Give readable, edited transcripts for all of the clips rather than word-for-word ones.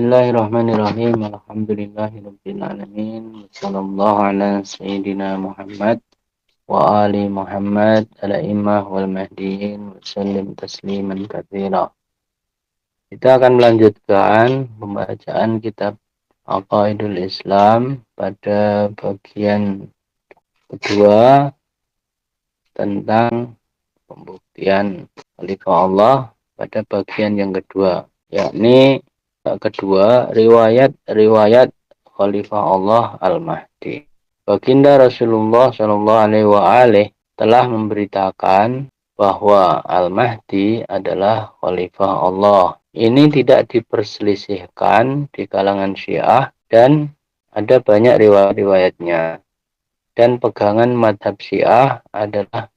Bismillahirrahmanirrahim. Alhamdulillahirabbil alamin. Wassallallahu ala sayyidina Muhammad wa ali Muhammad ala immah wal mahdiin wa sallim tasliman katsira. Kita akan melanjutkan pembacaan kitab Aqaidul Islam pada bagian kedua tentang pembuktian khalifah Allah pada bagian yang kedua, yakni kedua, riwayat Khalifah Allah Al-Mahdi. Baginda Rasulullah SAW telah memberitakan bahwa Al-Mahdi adalah Khalifah Allah. Ini tidak diperselisihkan di kalangan Syiah dan ada banyak riwayat-riwayatnya. Dan pegangan madhab Syiah adalah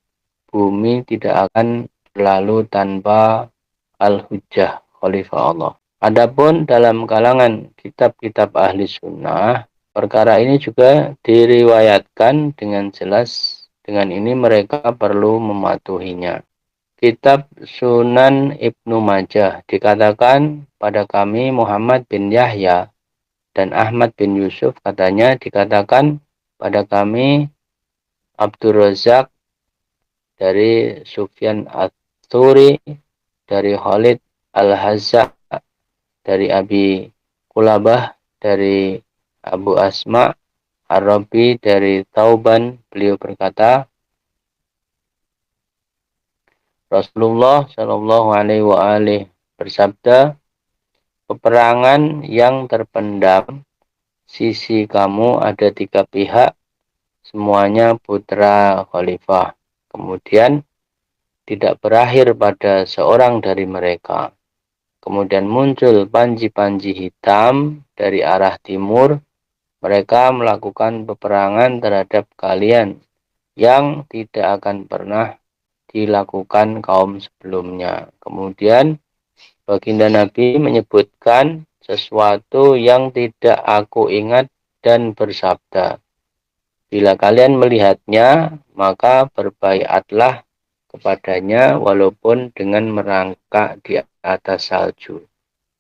bumi tidak akan berlalu tanpa Al-Hujjah Khalifah Allah. Adapun dalam kalangan kitab-kitab ahli sunnah, perkara ini juga diriwayatkan dengan jelas. Dengan ini mereka perlu mematuhinya. Kitab Sunan Ibnu Majah dikatakan pada kami Muhammad bin Yahya dan Ahmad bin Yusuf, katanya dikatakan pada kami Abdur Razak dari Sufyan Ats-Tsuri, dari Khalid Al-Hazza, dari Abi Kulabah, dari Abu Asma Ar-Rabi, dari Tauban, beliau berkata, Rasulullah Shallallahu Alaihi Wasallam bersabda, peperangan yang terpendam sisi kamu ada 3 pihak, semuanya putra khalifah. Kemudian tidak berakhir pada seorang dari mereka. Kemudian muncul panji-panji hitam dari arah timur. Mereka melakukan peperangan terhadap kalian yang tidak akan pernah dilakukan kaum sebelumnya. Kemudian baginda Nabi menyebutkan sesuatu yang tidak aku ingat dan bersabda, bila kalian melihatnya, maka berbaiatlah kepadanya walaupun dengan merangkak di atas salju.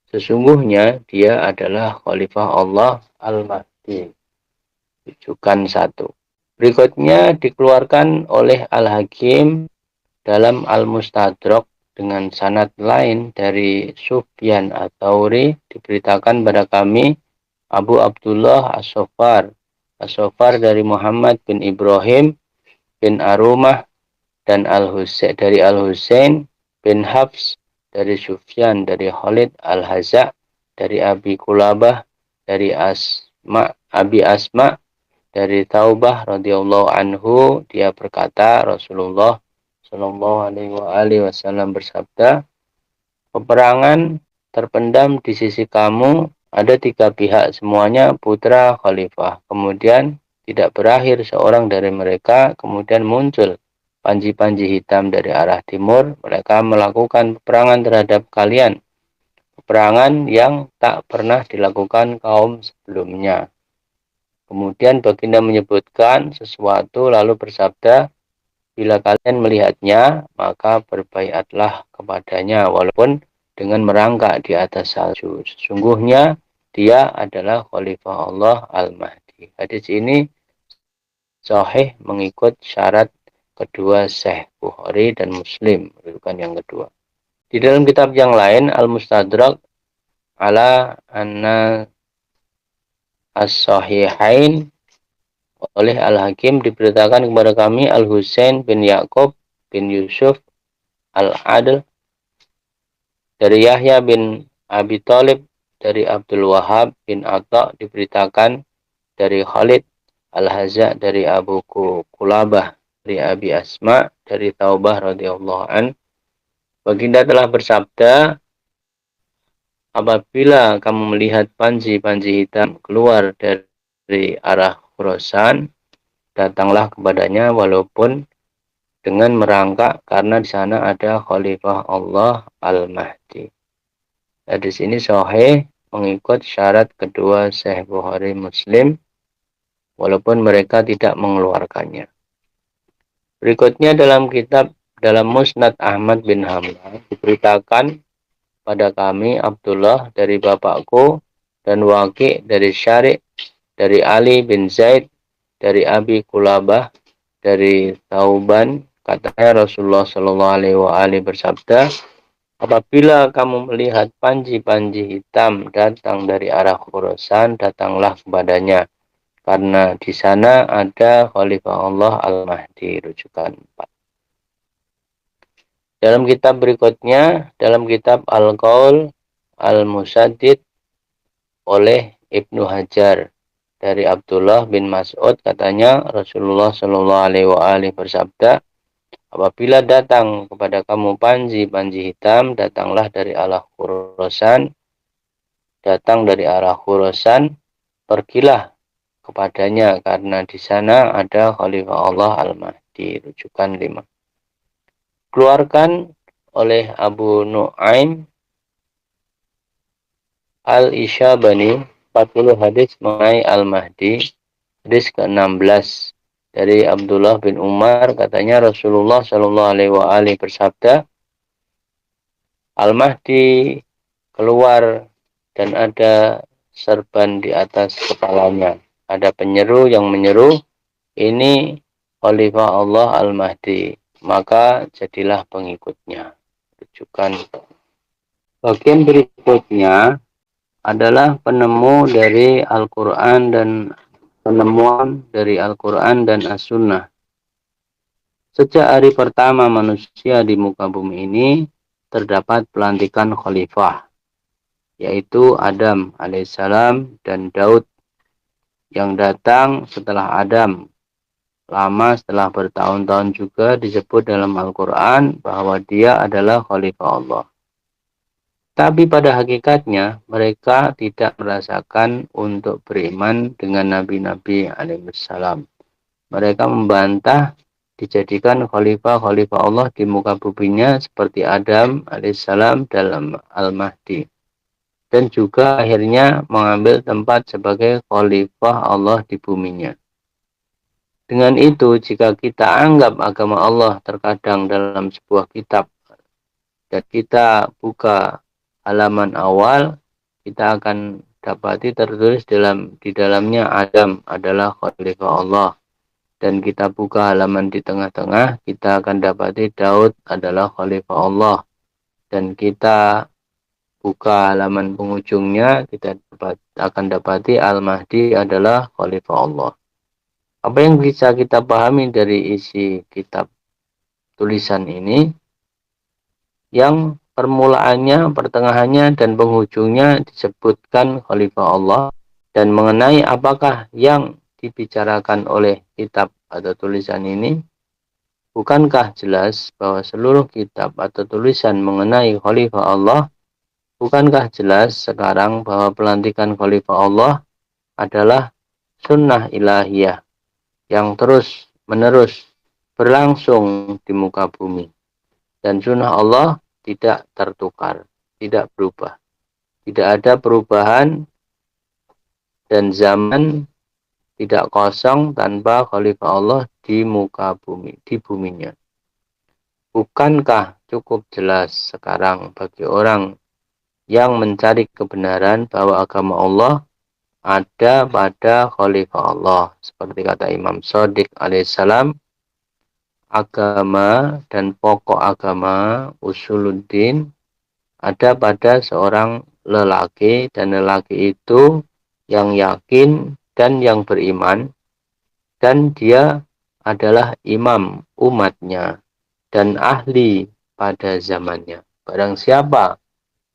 Sesungguhnya dia adalah Khalifah Allah Al-Mahdi. Rujukan 1. Berikutnya dikeluarkan oleh Al-Hakim dalam Al-Mustadrak dengan sanad lain dari Sufyan Ats-Tsauri, diberitakan pada kami Abu Abdullah As-Sofar dari Muhammad bin Ibrahim bin Arumah dan dari Al-Husain bin Hafs, dari Sufyan, dari Khalid Al-Hazza, dari Abi Kulabah, dari Abi Asma, dari Taubah radhiyallahu anhu, dia berkata, Rasulullah Shallallahu Alaihi Wasallam bersabda, peperangan terpendam di sisi kamu ada 3 pihak, semuanya putra khalifah. Kemudian tidak berakhir seorang dari mereka, kemudian muncul panji-panji hitam dari arah timur. Mereka melakukan peperangan terhadap kalian, peperangan yang tak pernah dilakukan kaum sebelumnya. Kemudian baginda menyebutkan sesuatu lalu bersabda, bila kalian melihatnya, maka berbaiatlah kepadanya walaupun dengan merangkak di atas salju. Sesungguhnya dia adalah Khalifah Allah Al-Mahdi. Hadis ini sahih mengikut syarat kedua Syekh Bukhari dan Muslim, rujukan yang kedua. Di dalam kitab yang lain, Al-Mustadrak ala anna as-sahihain oleh Al-Hakim diberitakan kepada kami Al-Husain bin Yaqub bin Yusuf Al-Adl dari Yahya bin Abi Thalib, dari Abdul Wahab bin Atta, diberitakan dari Khalid Al-Hazza, dari Abu Kulabah, dari Abi Asma, dari Taubah radhiyallahu an. Baginda telah bersabda, apabila kamu melihat panji-panji hitam keluar dari arah Khurasan, datanglah kepadanya walaupun dengan merangkak, karena di sana ada Khalifah Allah Al-Mahdi. Hadis ini sahih mengikut syarat kedua Syekh Bukhari Muslim, walaupun mereka tidak mengeluarkannya. Berikutnya dalam Musnad Ahmad bin Hanbal diberitakan pada kami Abdullah dari bapakku dan Waqi' dari Syari' dari Ali bin Zaid dari Abi Kulabah dari Tauban, katanya Rasulullah Shallallahu Alaihi Wasallam bersabda, apabila kamu melihat panji-panji hitam datang dari arah Khurasan, datanglah kepadanya, karena di sana ada Khalifah Allah Al-Mahdi. Rujukan 4. Dalam kitab berikutnya, dalam kitab Al-Qaul Al-Musaddid oleh Ibnu Hajar dari Abdullah bin Mas'ud, katanya Rasulullah Shallallahu Alaihi Wasallam bersabda, apabila datang kepada kamu panji-panji hitam, datanglah dari arah Khurasan, pergilah kepadanya, karena di sana ada Khalifah Allah Al-Mahdi. Rujukan 5. Keluarkan oleh Abu Nu'aim Al-Isyabani 40 hadis mengenai Al-Mahdi. Hadis ke-16 dari Abdullah bin Umar, katanya Rasulullah Shallallahu Alaihi Wasallam bersabda, Al-Mahdi keluar dan ada serban di atas kepalanya. Ada penyeru yang menyeru, ini Khalifah Allah Al-Mahdi, maka jadilah pengikutnya. Rujukan. Bagian berikutnya adalah penemu dari Al-Quran dan penemuan dari Al-Quran dan As-Sunnah. Sejak hari pertama manusia di muka bumi ini, terdapat pelantikan khalifah, yaitu Adam alaihissalam dan Daud yang datang setelah Adam. Lama setelah bertahun-tahun juga disebut dalam Al-Quran bahwa dia adalah Khalifah Allah. Tapi pada hakikatnya mereka tidak merasakan untuk beriman dengan Nabi-Nabi alaihissalam. Mereka membantah dijadikan Khalifah Allah di muka buminya seperti Adam alaihissalam dalam Al-Mahdi. Dan juga akhirnya mengambil tempat sebagai Khalifah Allah di buminya. Dengan itu, jika kita anggap agama Allah terkadang dalam sebuah kitab dan kita buka halaman awal, kita akan dapati tertulis di dalamnya Adam adalah Khalifah Allah. Dan kita buka halaman di tengah-tengah, kita akan dapati Daud adalah Khalifah Allah. Dan kita buka halaman penghujungnya, kita akan dapati Al-Mahdi adalah Khalifah Allah. Apa yang bisa kita pahami dari isi kitab tulisan ini? Yang permulaannya, pertengahannya, dan penghujungnya disebutkan Khalifah Allah, dan mengenai apakah yang dibicarakan oleh kitab atau tulisan ini, bukankah jelas bahwa seluruh kitab atau tulisan mengenai Khalifah Allah, bukankah jelas sekarang bahwa pelantikan Khalifah Allah adalah sunnah ilahiyah yang terus menerus berlangsung di muka bumi. Dan sunnah Allah tidak tertukar, tidak berubah. Tidak ada perubahan dan zaman tidak kosong tanpa Khalifah Allah di muka bumi, di buminya. Bukankah cukup jelas sekarang bagi orang yang mencari kebenaran bahwa agama Allah ada pada Khalifah Allah. Seperti kata Imam Shadiq alaihissalam, agama dan pokok agama usuluddin ada pada seorang lelaki, dan lelaki itu yang yakin dan yang beriman, dan dia adalah imam umatnya dan ahli pada zamannya. Barang siapa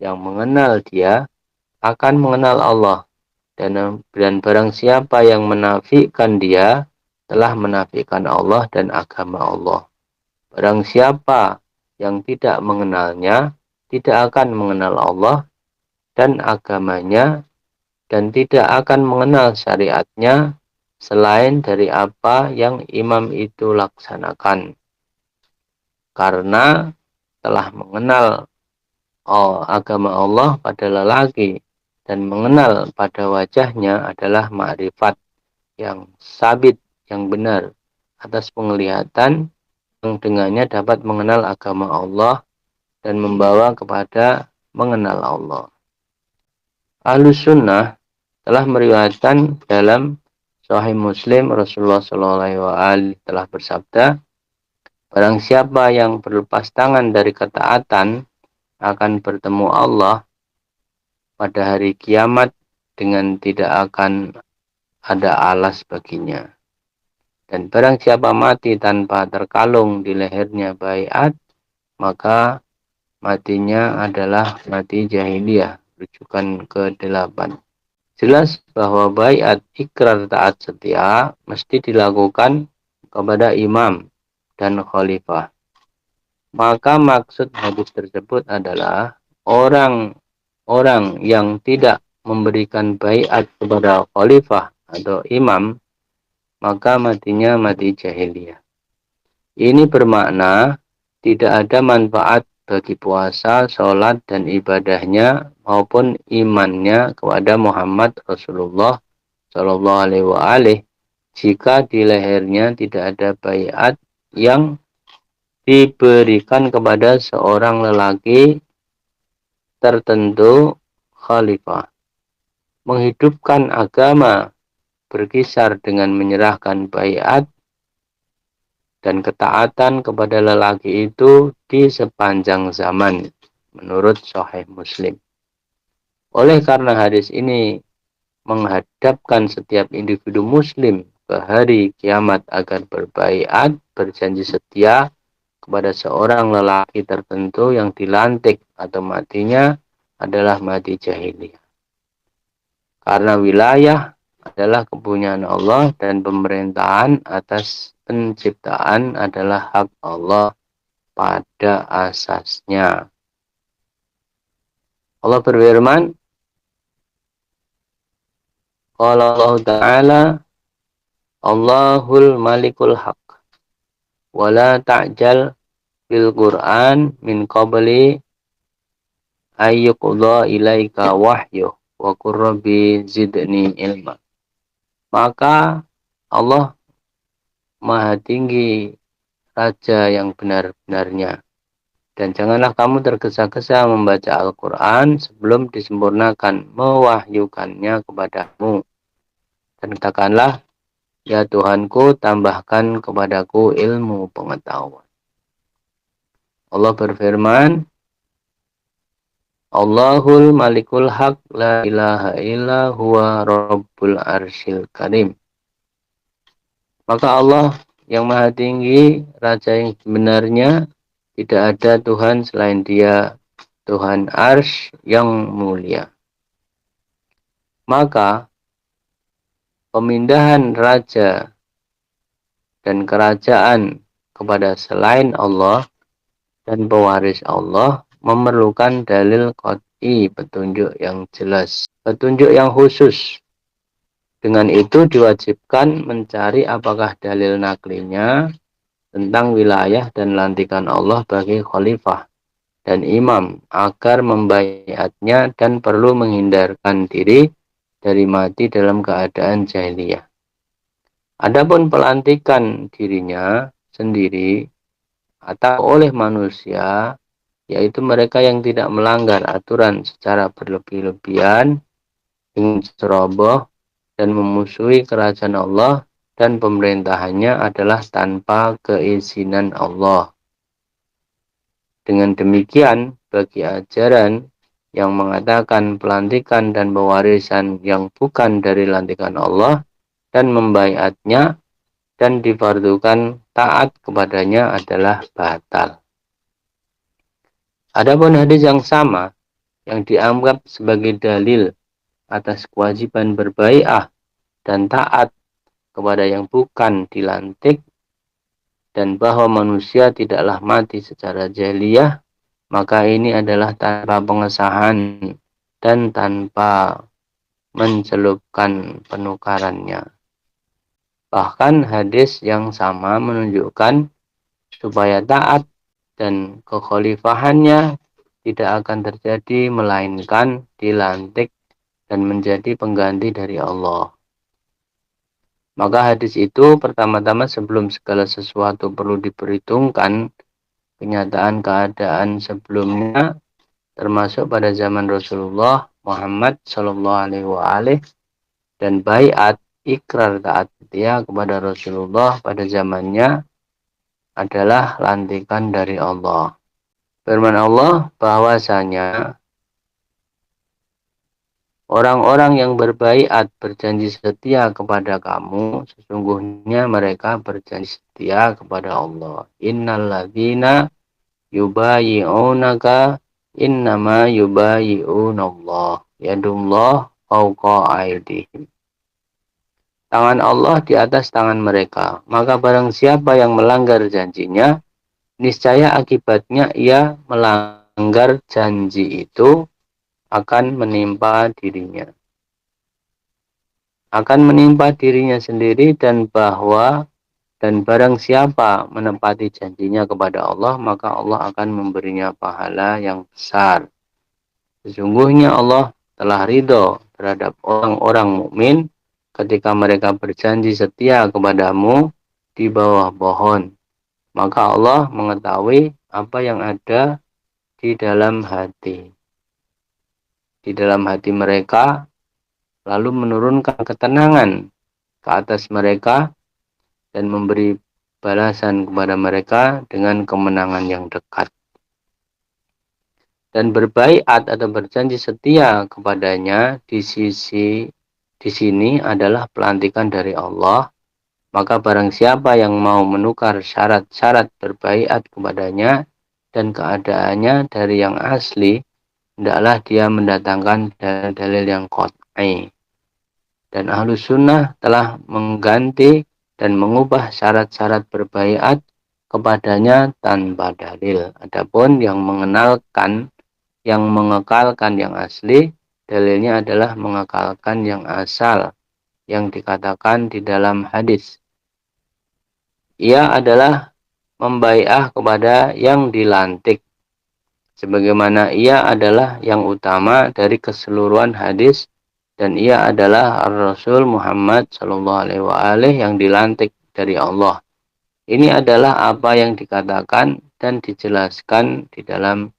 yang mengenal dia akan mengenal Allah, dan barang siapa yang menafikan dia telah menafikan Allah dan agama Allah. Barang siapa yang tidak mengenalnya tidak akan mengenal Allah dan agamanya, dan tidak akan mengenal syariatnya selain dari apa yang imam itu laksanakan. Karena telah mengenal agama Allah pada lelaki dan mengenal pada wajahnya adalah ma'rifat yang sabit, yang benar, atas penglihatan yang dengannya dapat mengenal agama Allah dan membawa kepada mengenal Allah. Ahlus sunnah telah meriwayatkan dalam Sahih Muslim, Rasulullah SAW telah bersabda, barang siapa yang berlepas tangan dari ketaatan akan bertemu Allah pada hari kiamat dengan tidak akan ada alas baginya. Dan barang siapa mati tanpa terkalung di lehernya baiat, maka matinya adalah mati jahiliyah. Rujukan ke-8. Jelas bahwa baiat ikrar taat setia mesti dilakukan kepada imam dan khalifah. Maka maksud hadis tersebut adalah orang-orang yang tidak memberikan baiat kepada khalifah atau imam, maka matinya mati jahiliyah. Ini bermakna tidak ada manfaat bagi puasa, sholat, dan ibadahnya maupun imannya kepada Muhammad Rasulullah Shallallahu Alaihi Wasallam jika di lehernya tidak ada baiat yang diberikan kepada seorang lelaki tertentu khalifah. Menghidupkan agama berkisar dengan menyerahkan baiat dan ketaatan kepada lelaki itu di sepanjang zaman, menurut Sahih Muslim. Oleh karena hadis ini menghadapkan setiap individu muslim ke hari kiamat agar berbaiat, berjanji setia kepada seorang lelaki tertentu yang dilantik atau matinya adalah mati jahiliyah. Karena wilayah adalah kepunyaan Allah dan pemerintahan atas penciptaan adalah hak Allah pada asasnya. Allah berfirman, qala Allah Ta'ala, Allahul Malikul Haq, wala ta'jal bil Qur'an min qabli ayyuqdha ilaika wahyu wa qur rabbi zidni ilma. Maka Allah Maha Tinggi, Raja yang benar-benarnya. Dan janganlah kamu tergesa-gesa membaca Al-Quran sebelum disempurnakan mewahyukannya kepadamu. Dan katakanlah, ya Tuhanku, tambahkan kepadaku ilmu pengetahuan. Allah berfirman, Allahul Malikul Haq, la ilaha illa huwa Rabbul Arsyil Karim. Maka Allah yang Maha Tinggi, Raja yang sebenarnya, tidak ada Tuhan selain Dia, Tuhan Arsy yang mulia. Maka pemindahan raja dan kerajaan kepada selain Allah dan pewaris Allah memerlukan dalil qat'i, petunjuk yang jelas, petunjuk yang khusus. Dengan itu diwajibkan mencari apakah dalil naklinya tentang wilayah dan lantikan Allah bagi khalifah dan imam agar membaiatnya dan perlu menghindarkan diri dari mati dalam keadaan jahiliyah. Adapun pelantikan dirinya sendiri atau oleh manusia, yaitu mereka yang tidak melanggar aturan secara berlebih-lebihan dengan ceroboh dan memusuhi kerajaan Allah dan pemerintahannya adalah tanpa keizinan Allah. Dengan demikian, bagi ajaran yang mengatakan pelantikan dan pewarisan yang bukan dari lantikan Allah dan membaiatnya dan difardukan taat kepadanya adalah batal. Adapun hadis yang sama yang dianggap sebagai dalil atas kewajiban berbaiat dan taat kepada yang bukan dilantik dan bahwa manusia tidaklah mati secara jahiliyah, maka ini adalah tanpa pengesahan dan tanpa mencelupkan penukarannya. Bahkan hadis yang sama menunjukkan supaya taat dan kekhalifahannya tidak akan terjadi melainkan dilantik dan menjadi pengganti dari Allah. Maka hadis itu pertama-tama sebelum segala sesuatu perlu diperhitungkan kenyataan keadaan sebelumnya termasuk pada zaman Rasulullah Muhammad Shallallahu Alaihi Wasallam dan baiat, ikrar taat setia kepada Rasulullah pada zamannya adalah lantikan dari Allah. Firman Allah bahwasanya orang-orang yang berbaiat berjanji setia kepada kamu, sesungguhnya mereka berjanji setia kepada Allah. Innalladzina yubayyi'unaka innama yubayyi'unallah. Yadullah fawqa aydihim. Tangan Allah di atas tangan mereka. Maka barang siapa yang melanggar janjinya, niscaya akibatnya ia melanggar janji itu akan menimpa dirinya. Akan menimpa dirinya sendiri dan barang siapa menepati janjinya kepada Allah, maka Allah akan memberinya pahala yang besar. Sesungguhnya Allah telah ridho terhadap orang-orang mukmin ketika mereka berjanji setia kepadamu di bawah pohon. Maka Allah mengetahui apa yang ada di dalam hati. Di dalam hati mereka, lalu menurunkan ketenangan ke atas mereka dan memberi balasan kepada mereka dengan kemenangan yang dekat. Dan berbaiat atau berjanji setia kepadanya di sini adalah pelantikan dari Allah. Maka barang siapa yang mau menukar syarat-syarat berbaiat kepadanya dan keadaannya dari yang asli, hendaklah dia mendatangkan dalil yang qat'i. Dan Ahlus Sunnah telah mengganti dan mengubah syarat-syarat berbaiat kepadanya tanpa dalil. Adapun yang mengekalkan yang asli, dalilnya adalah mengekalkan yang asal yang dikatakan di dalam hadis. Ia adalah membaiah kepada yang dilantik, sebagaimana ia adalah yang utama dari keseluruhan hadis, dan ia adalah Rasul Muhammad SAW yang dilantik dari Allah. Ini adalah apa yang dikatakan dan dijelaskan di dalam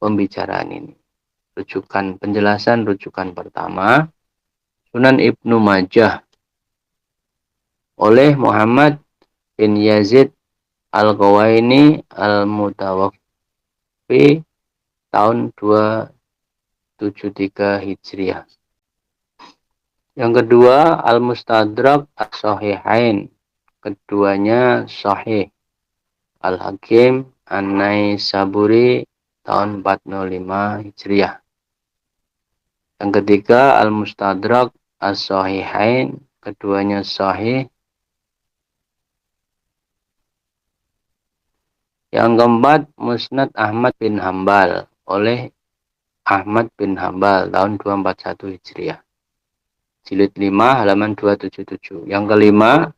pembicaraan ini. Penjelasan rujukan pertama, Sunan Ibnu Majah oleh Muhammad bin Yazid Al-Qawaini Al-Mutawaffi tahun 273 Hijriah. Yang kedua, Al-Mustadrak As-Sahihain. Keduanya sahih. Al-Hakim An-Naisaburi tahun 405 Hijriah. Yang ketiga, Al-Mustadrak As-Sahihain. Keduanya sahih. Yang keempat, Musnad Ahmad bin Hambal oleh Ahmad bin Hambal tahun 241 Hijriah. Jilid 5 halaman 277. Yang kelima,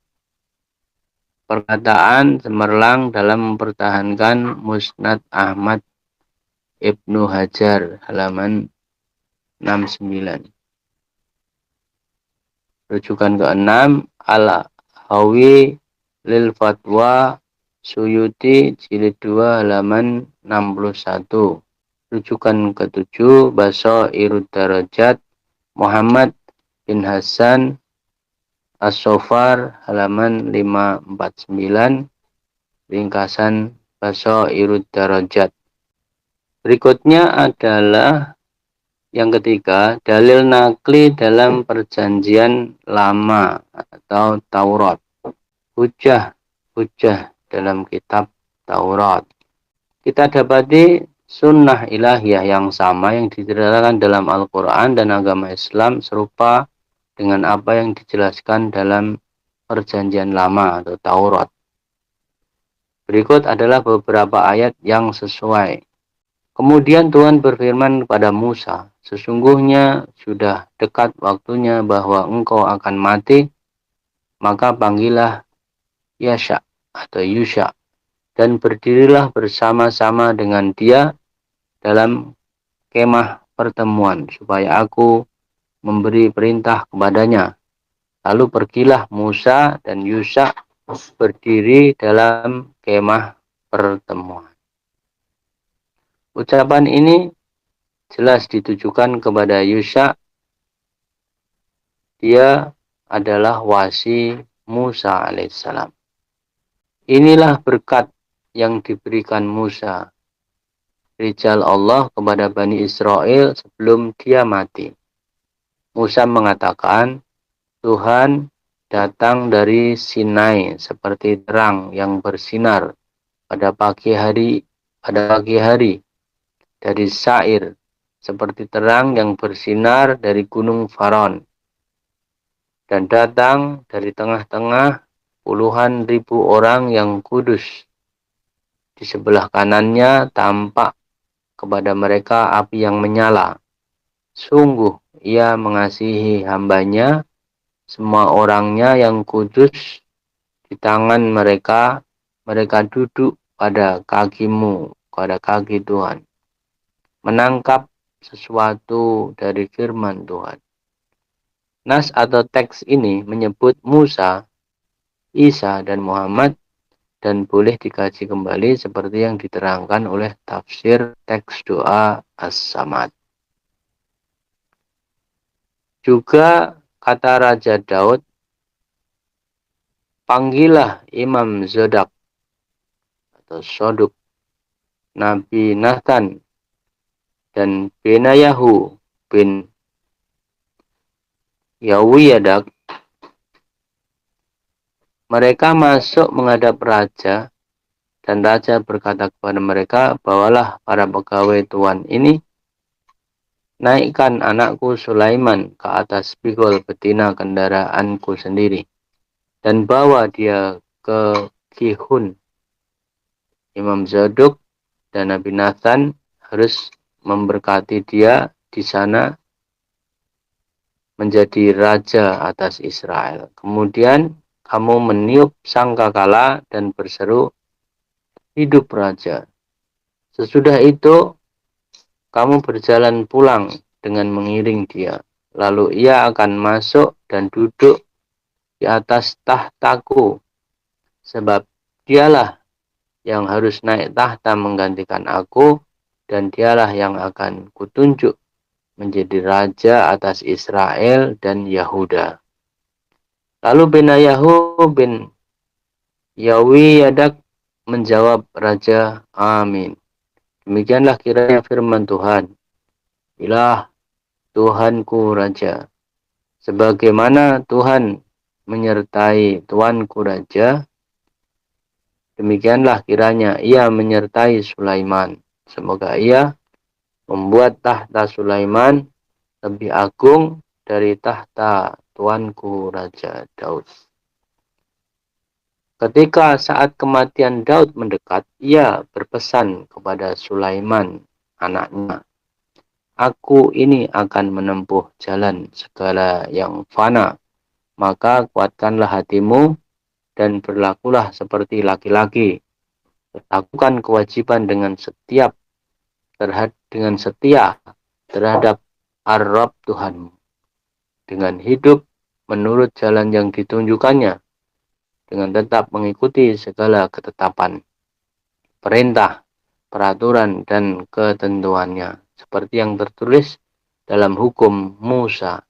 perkataan cemerlang dalam mempertahankan Musnad Ahmad Ibnu Hajar halaman 69. Rujukan keenam, Al-Hawi Lil Fatwa Suyuti jilid 2 halaman 61. Rujukan ketujuh, Basairud Darajat Muhammad bin Hasan As-Sofar halaman 549. Ringkasan Basairud Darajat. Berikutnya adalah yang ketiga, dalil nakli dalam perjanjian lama atau Taurat. Hujjah dalam kitab Taurat. Kita dapati sunnah ilahiyah yang sama yang diceritakan dalam Al-Quran dan agama Islam serupa dengan apa yang dijelaskan dalam perjanjian lama atau Taurat. Berikut adalah beberapa ayat yang sesuai. Kemudian Tuhan berfirman kepada Musa, sesungguhnya sudah dekat waktunya bahwa engkau akan mati, maka panggillah Yasha atau Yusha, dan berdirilah bersama-sama dengan dia dalam kemah pertemuan, supaya aku memberi perintah kepadanya. Lalu pergilah Musa dan Yusha berdiri dalam kemah pertemuan. Ucapan ini jelas ditujukan kepada Yusha, dia adalah wasi Musa alaihissalam. Inilah berkat yang diberikan Musa, rijal Allah, kepada Bani Israel sebelum dia mati. Musa mengatakan, Tuhan datang dari Sinai seperti terang yang bersinar pada pagi hari, dari Sair seperti terang yang bersinar dari gunung Faron, dan datang dari tengah-tengah puluhan ribu orang yang kudus. Di sebelah kanannya tampak kepada mereka api yang menyala. Sungguh ia mengasihi hambanya, semua orangnya yang kudus. Di tangan mereka, mereka duduk pada kakimu, pada kaki Tuhan, menangkap sesuatu dari firman Tuhan. Nas atau teks ini menyebut Musa, Isa, dan Muhammad, dan boleh dikaji kembali seperti yang diterangkan oleh tafsir teks doa As-Samad. Juga kata Raja Daud, panggillah Imam Zodak atau Soduk, Nabi Nathan, dan Benayahu bin Yawiyadak. Mereka masuk menghadap raja, dan raja berkata kepada mereka, bawalah para pegawai tuan ini, naikkan anakku Sulaiman ke atas pikul betina kendaraanku sendiri, dan bawa dia ke Gihun. Imam Zadok dan Nabi Nathan harus memberkati dia di sana menjadi raja atas Israel. Kemudian kamu meniup sangkakala dan berseru, hidup raja. Sesudah itu kamu berjalan pulang dengan mengiring dia. Lalu ia akan masuk dan duduk di atas tahtaku, sebab dialah yang harus naik tahta menggantikan aku, dan dialah yang akan kutunjuk menjadi raja atas Israel dan Yahuda. Lalu Benayahu bin Yawiyadak menjawab raja, amin. Demikianlah kiranya firman Tuhan, ilah Tuhanku raja, sebagaimana Tuhan menyertai tuanku raja, demikianlah kiranya ia menyertai Sulaiman. Semoga ia membuat tahta Sulaiman lebih agung dari tahta tuanku Raja Daud. Ketika saat kematian Daud mendekat, ia berpesan kepada Sulaiman, anaknya, aku ini akan menempuh jalan segala yang fana, maka kuatkanlah hatimu dan berlakulah seperti laki-laki. Lakukan kewajiban dengan setia terhadap Ar-Rabb Tuhanmu, dengan hidup menurut jalan yang ditunjukkannya, dengan tetap mengikuti segala ketetapan, perintah, peraturan, dan ketentuannya, seperti yang tertulis dalam hukum Musa,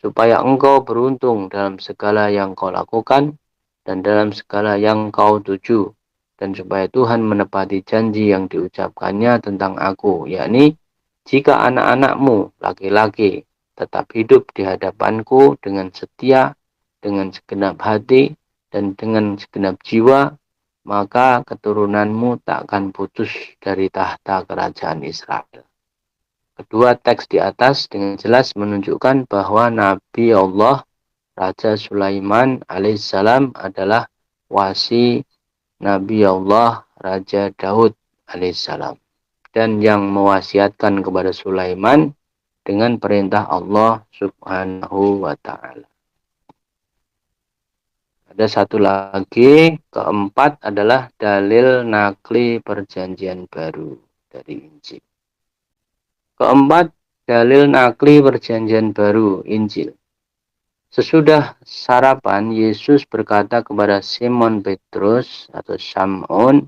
supaya engkau beruntung dalam segala yang kau lakukan dan dalam segala yang kau tuju, dan supaya Tuhan menepati janji yang diucapkannya tentang aku, yakni jika anak-anakmu laki-laki tetap hidup di hadapanku dengan setia, dengan segenap hati, dan dengan segenap jiwa, maka keturunanmu tak akan putus dari tahta kerajaan Israel. Kedua teks di atas dengan jelas menunjukkan bahwa Nabi Allah Raja Sulaiman alaihissalam adalah wasi Nabi Allah Raja Daud alaihissalam, dan yang mewasiatkan kepada Sulaiman dengan perintah Allah subhanahu wa ta'ala. Ada satu lagi, keempat adalah dalil nakli perjanjian baru dari Injil. Keempat, dalil nakli perjanjian baru Injil. Sesudah sarapan, Yesus berkata kepada Simon Petrus atau Sam'un,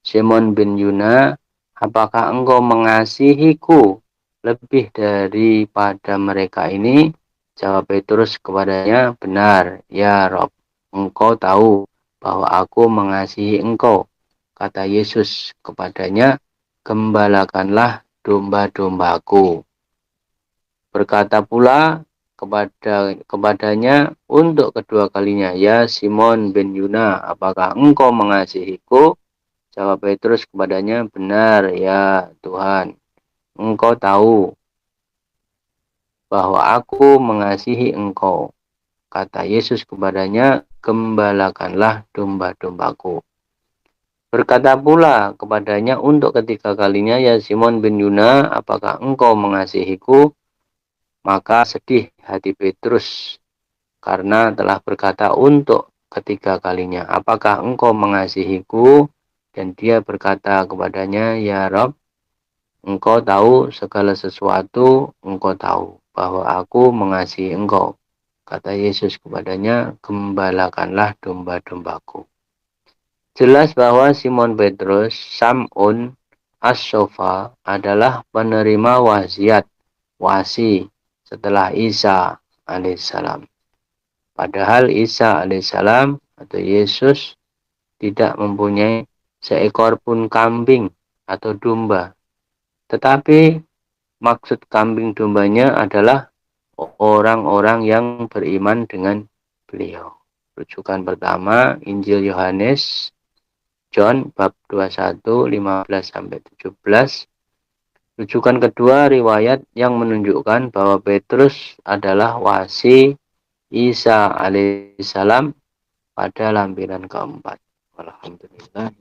Simon bin Yuna, apakah engkau mengasihiku lebih daripada mereka ini? Jawab Petrus kepadanya, benar, ya Rob, engkau tahu bahwa aku mengasihi engkau. Kata Yesus kepadanya, gembalakanlah domba-dombaku. Berkata pula kepadanya untuk kedua kalinya, ya Simon bin Yuna, apakah engkau mengasihiku? Jawab Petrus kepadanya, benar, ya Tuhan, engkau tahu bahwa aku mengasihi engkau. Kata Yesus kepadanya, gembalakanlah domba-dombaku. Berkata pula kepadanya untuk ketiga kalinya, ya Simon bin Yuna, apakah engkau mengasihiku? Maka sedih hati Petrus karena telah berkata untuk ketiga kalinya, apakah engkau mengasihiku? Dan dia berkata kepadanya, ya Rob, engkau tahu segala sesuatu, engkau tahu bahwa aku mengasihi engkau. Kata Yesus kepadanya, gembalakanlah domba-dombaku. Jelas bahwa Simon Petrus, Sam'un As-Sofa adalah penerima wasi setelah Isa alaihissalam. Padahal Isa alaihissalam atau Yesus tidak mempunyai seekor pun kambing atau domba. Tetapi maksud kambing dombanya adalah orang-orang yang beriman dengan beliau. Rujukan pertama, Injil Yohanes, John bab 21, 15-17. Rujukan kedua, riwayat yang menunjukkan bahwa Petrus adalah wasi Isa alaihissalam pada lampiran keempat. Alhamdulillah.